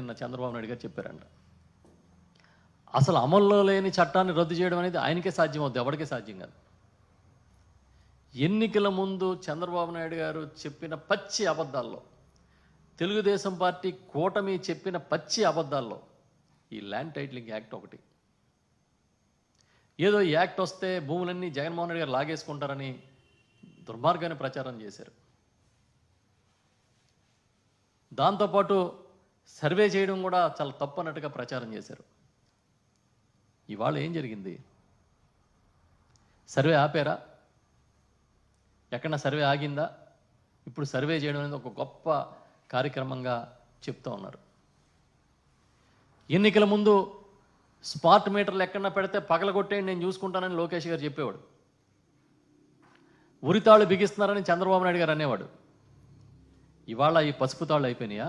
నిన్న చంద్రబాబు నాయుడు గారు చెప్పారంట. అసలు అమల్లో లేని చట్టాన్ని రద్దు చేయడం అనేది ఆయనకే సాధ్యం అవుద్ది, ఎవరికే సాధ్యం కాదు. ఎన్నికల ముందు చంద్రబాబు నాయుడు గారు చెప్పిన పచ్చి అబద్ధాల్లో, తెలుగుదేశం పార్టీ కూటమి చెప్పిన పచ్చి అబద్ధాల్లో ఈ ల్యాండ్ టైటిలింగ్ యాక్ట్ ఒకటి. ఏదో ఈ యాక్ట్ వస్తే భూములన్నీ జగన్మోహన్ రెడ్డి గారు లాగేసుకుంటారని దుర్మార్గాన్ని ప్రచారం చేశారు. దాంతోపాటు సర్వే చేయడం కూడా చాలా తప్పు అన్నట్టుగా ప్రచారం చేశారు. ఇవాళ ఏం జరిగింది? సర్వే ఆపారా? ఎక్కడన్నా సర్వే ఆగిందా? ఇప్పుడు సర్వే చేయడం అనేది ఒక గొప్ప కార్యక్రమంగా చెప్తూ ఉన్నారు. ఎన్నికల ముందు స్మార్ట్ మీటర్లు ఎక్కడన్నా పెడితే పగలగొట్టేయండి, నేను చూసుకుంటానని లోకేష్ గారు చెప్పేవాడు. ఉరితాళ్ళు బిగిస్తున్నారని చంద్రబాబు నాయుడు గారు అనేవాడు. ఇవాళ ఈ పసుపు తాళ్ళు అయిపోయినాయా?